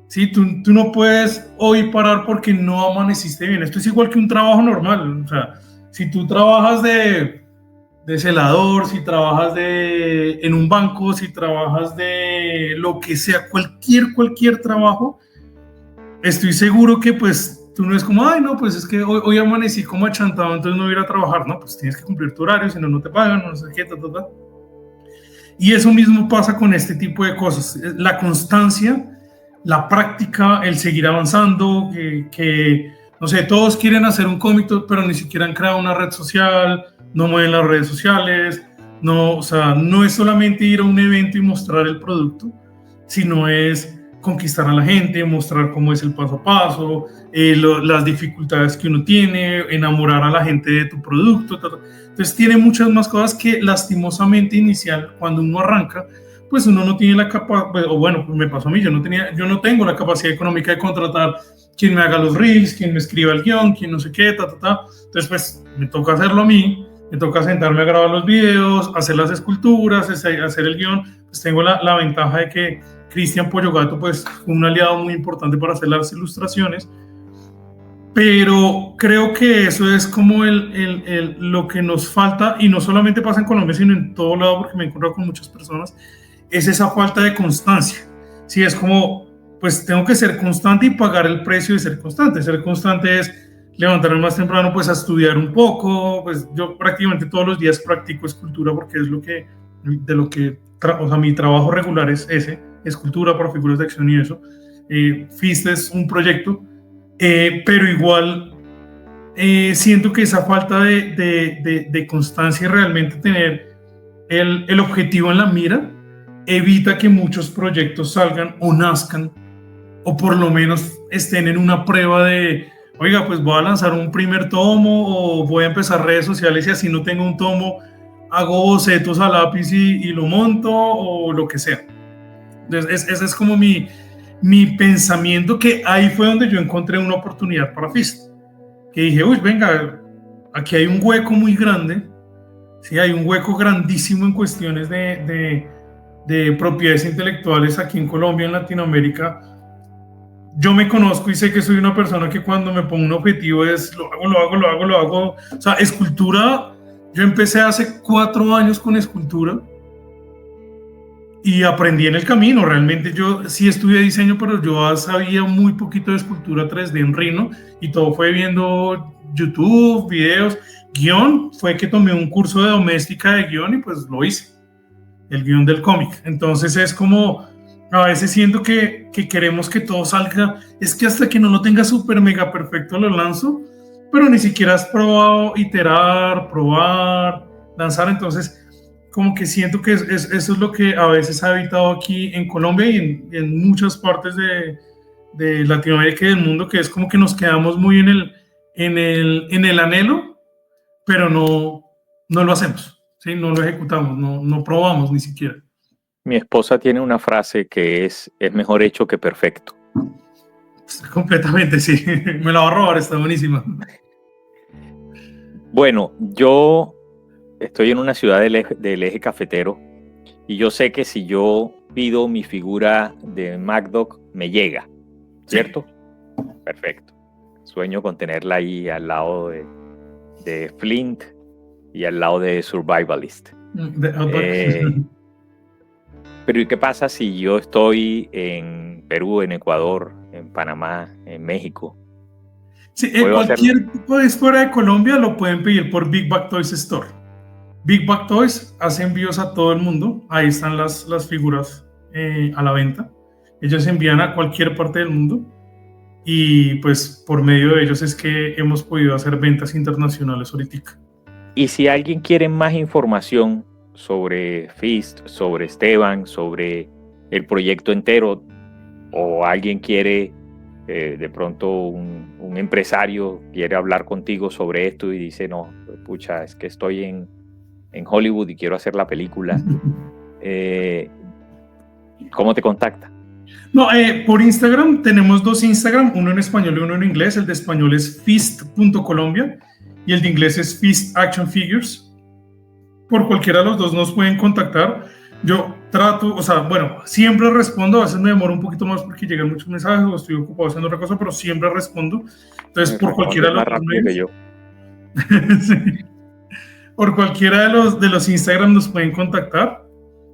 ¿Sí? Tú no puedes hoy parar porque no amaneciste bien. Esto es igual que un trabajo normal. O sea, si tú trabajas de celador, si trabajas en un banco, si trabajas de lo que sea, cualquier trabajo, estoy seguro que pues tú no es como, no, pues es que hoy amanecí como achantado, entonces no voy a ir a trabajar. No, pues tienes que cumplir tu horario, si no te pagan, no sé qué, Y eso mismo pasa con este tipo de cosas. La constancia, la práctica, el seguir avanzando, que no sé, todos quieren hacer un cómic, pero ni siquiera han creado una red social, no mueven las redes sociales, o sea, no es solamente ir a un evento y mostrar el producto, sino es conquistar a la gente, mostrar cómo es el paso a paso, las dificultades que uno tiene, enamorar a la gente de tu producto. Entonces tiene muchas más cosas que lastimosamente inicial, cuando uno arranca, pues uno no tiene la capacidad, o bueno, pues me pasó a mí, yo no tengo la capacidad económica de contratar quien me haga los reels, quien me escriba el guión, quien no sé qué, Entonces, pues me toca hacerlo a mí, me toca sentarme a grabar los videos, hacer las esculturas, hacer el guión. Pues tengo la ventaja de que Cristian Pollogato, pues, fue un aliado muy importante para hacer las ilustraciones. Pero creo que eso es como lo que nos falta, y no solamente pasa en Colombia, sino en todo lado, porque me he encontrado con muchas personas, es esa falta de constancia. Sí, es como, pues tengo que ser constante y pagar el precio de ser constante. Ser constante es levantarme más temprano, pues a estudiar un poco. Pues yo prácticamente todos los días practico escultura, porque es o sea, mi trabajo regular es escultura para figuras de acción y eso. FIST es un proyecto, pero igual siento que esa falta de constancia y realmente tener el objetivo en la mira evita que muchos proyectos salgan o nazcan, o por lo menos estén en una prueba de, oiga, pues voy a lanzar un primer tomo, o voy a empezar redes sociales y así no tengo un tomo, hago bocetos a lápiz y lo monto, o lo que sea. Entonces ese es como mi pensamiento, que ahí fue donde yo encontré una oportunidad para FIST, que dije, venga, aquí hay un hueco muy grande, sí, hay un hueco grandísimo en cuestiones de propiedades intelectuales aquí en Colombia, en Latinoamérica. Yo me conozco y sé que soy una persona que cuando me pongo un objetivo es lo hago. O sea, escultura, yo empecé hace 4 años con escultura, y aprendí en el camino. Realmente yo sí estudié diseño, pero yo sabía muy poquito de escultura 3D en Rhino y todo fue viendo YouTube, videos. Guión fue que tomé un curso de doméstica de guión y pues lo hice, el guión del cómic. Entonces es como, a veces siento que queremos que todo salga, es que hasta que no lo tenga súper mega perfecto lo lanzo, pero ni siquiera has probado iterar, probar, lanzar. Entonces como que siento que eso es lo que a veces ha evitado aquí en Colombia y en muchas partes de Latinoamérica y del mundo, que es como que nos quedamos muy en el anhelo, pero no lo hacemos, ¿sí? No lo ejecutamos, no probamos ni siquiera. Mi esposa tiene una frase que es mejor hecho que perfecto. Completamente, sí. Me la va a robar, está buenísima. Bueno, yo estoy en una ciudad del eje cafetero y yo sé que si yo pido mi figura de MacDoc, me llega, ¿cierto? Sí. Perfecto. Sueño con tenerla ahí al lado de Flint y al lado de Survivalist. Pero ¿y qué pasa si yo estoy en Perú, en Ecuador, en Panamá, en México? Sí, cualquier tipo de fuera de Colombia lo pueden pedir por Big Bag Toys Store. Big Bag Toys hace envíos a todo el mundo. Ahí están las figuras a la venta. Ellos envían a cualquier parte del mundo. Y pues por medio de ellos es que hemos podido hacer ventas internacionales ahorita. Y si alguien quiere más información sobre Feast, sobre Esteban, sobre el proyecto entero, o alguien quiere, de pronto un empresario quiere hablar contigo sobre esto y dice, no, pucha, es que estoy en Hollywood y quiero hacer la película, ¿cómo te contacta? No, por Instagram tenemos dos Instagram, uno en español y uno en inglés. El de español es feast.colombia y el de inglés es Feast Action Figures. Por cualquiera de los dos nos pueden contactar. Yo trato, o sea, bueno, siempre respondo. A veces me demoro un poquito más porque llegan muchos mensajes o estoy ocupado haciendo otra cosa, pero siempre respondo. Entonces, por cualquiera de los dos medios, sí. Por cualquiera de los Instagram nos pueden contactar.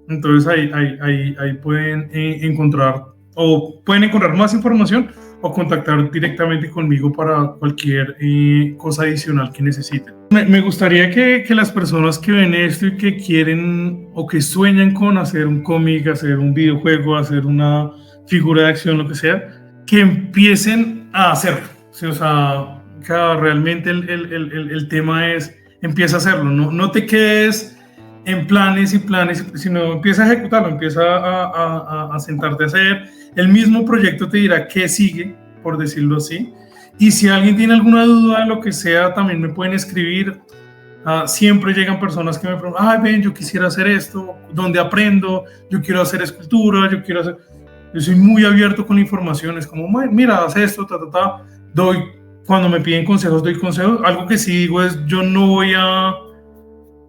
Entonces ahí pueden encontrar o pueden encontrar más información o contactar directamente conmigo para cualquier cosa adicional que necesiten. Me gustaría que las personas que ven esto y que quieren o que sueñan con hacer un cómic, hacer un videojuego, hacer una figura de acción, lo que sea, que empiecen a hacerlo. ¿Sí? O sea, que realmente el tema es empieza a hacerlo, no te quedes en planes y planes, sino empieza a ejecutarlo, empieza a sentarte a hacer. El mismo proyecto te dirá qué sigue, por decirlo así. Y si alguien tiene alguna duda de lo que sea, también me pueden escribir. Siempre llegan personas que me preguntan, ay, ven, yo quisiera hacer esto, ¿dónde aprendo? Yo quiero hacer escultura, yo soy muy abierto con la información, es como, mira, haz esto, cuando me piden consejos, doy consejos. Algo que sí digo es, yo no voy a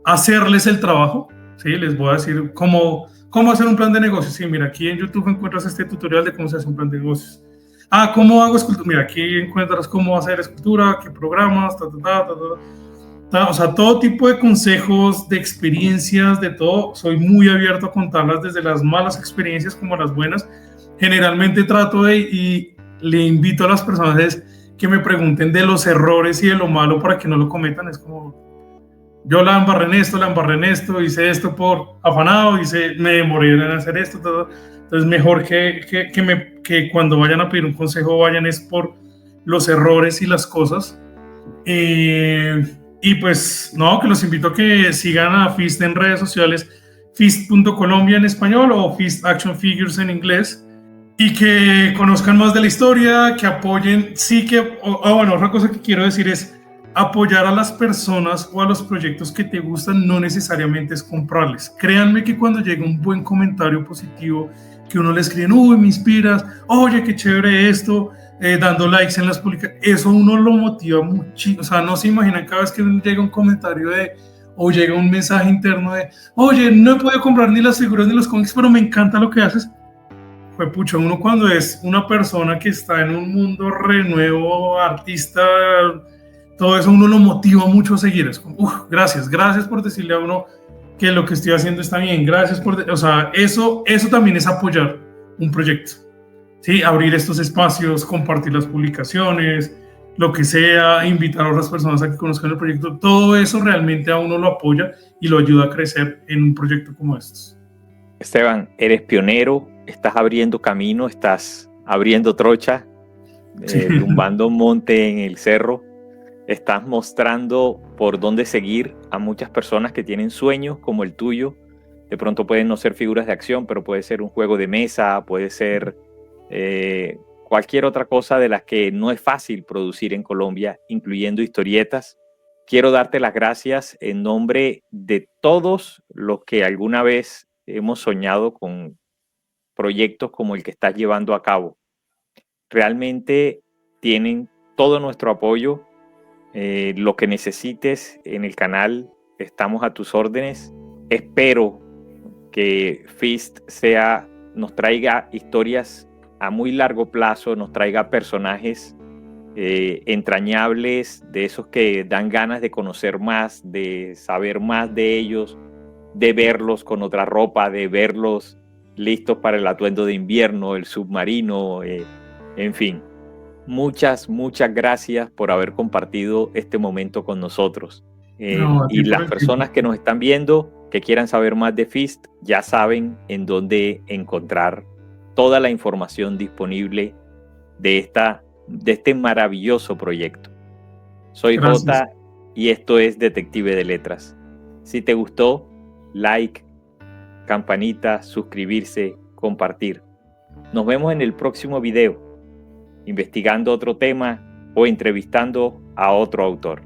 hacerles el trabajo, ¿sí? Les voy a decir cómo hacer un plan de negocios. Sí, mira, aquí en YouTube encuentras este tutorial de cómo se hace un plan de negocios. ¿Cómo hago escultura? Mira, aquí encuentras cómo hacer escultura, qué programas, o sea, todo tipo de consejos, de experiencias, de todo. Soy muy abierto a contarlas, desde las malas experiencias como las buenas. Generalmente trato y le invito a las personas que me pregunten de los errores y de lo malo para que no lo cometan. Es como, yo la embarré en esto, hice esto por afanado, me demoré en hacer esto, todo. Entonces mejor que cuando vayan a pedir un consejo vayan es por los errores y las cosas. Y pues no, que los invito a que sigan a Feast en redes sociales, feast.colombia en español o Feast Action Figures en inglés, y que conozcan más de la historia, que apoyen. Bueno, otra cosa que quiero decir es apoyar a las personas o a los proyectos que te gustan, no necesariamente es comprarles. Créanme que cuando llega un buen comentario positivo, que uno le escribe, uy, me inspiras, oye, qué chévere esto, dando likes en las publicaciones, eso uno lo motiva muchísimo. O sea, no se imaginan cada vez que llega un comentario o llega un mensaje interno de, oye, no he podido comprar ni las figuras ni los cómics, pero me encanta lo que haces. Pues pucha, uno cuando es una persona que está en un mundo renuevo, artista, todo eso uno lo motiva mucho a seguir. Es como, gracias por decirle a uno que lo que estoy haciendo está bien, gracias por, o sea, eso también es apoyar un proyecto, ¿sí? Abrir estos espacios, compartir las publicaciones, lo que sea, invitar a otras personas a que conozcan el proyecto, todo eso realmente a uno lo apoya y lo ayuda a crecer en un proyecto como estos. Esteban, eres pionero, estás abriendo camino, estás abriendo trocha, Sí. tumbando un monte en el cerro. Estás mostrando por dónde seguir a muchas personas que tienen sueños como el tuyo. De pronto pueden no ser figuras de acción, pero puede ser un juego de mesa, puede ser cualquier otra cosa de las que no es fácil producir en Colombia, incluyendo historietas. Quiero darte las gracias en nombre de todos los que alguna vez hemos soñado con proyectos como el que estás llevando a cabo. Realmente tienen todo nuestro apoyo. Lo que necesites en el canal, estamos a tus órdenes. Espero que Feast nos traiga historias a muy largo plazo, nos traiga personajes entrañables, de esos que dan ganas de conocer más, de saber más de ellos, de verlos con otra ropa, de verlos listos para el atuendo de invierno, el submarino, en fin. Muchas gracias por haber compartido este momento con nosotros. No, a ti Y por las el tiempo. personas que nos están viendo, que quieran saber más de Feast, ya saben en dónde encontrar toda la información disponible de este maravilloso proyecto. Soy Gracias. Jota y esto es Detective de Letras. Si te gustó, like, campanita, suscribirse, compartir. Nos vemos en el próximo video, investigando otro tema o entrevistando a otro autor.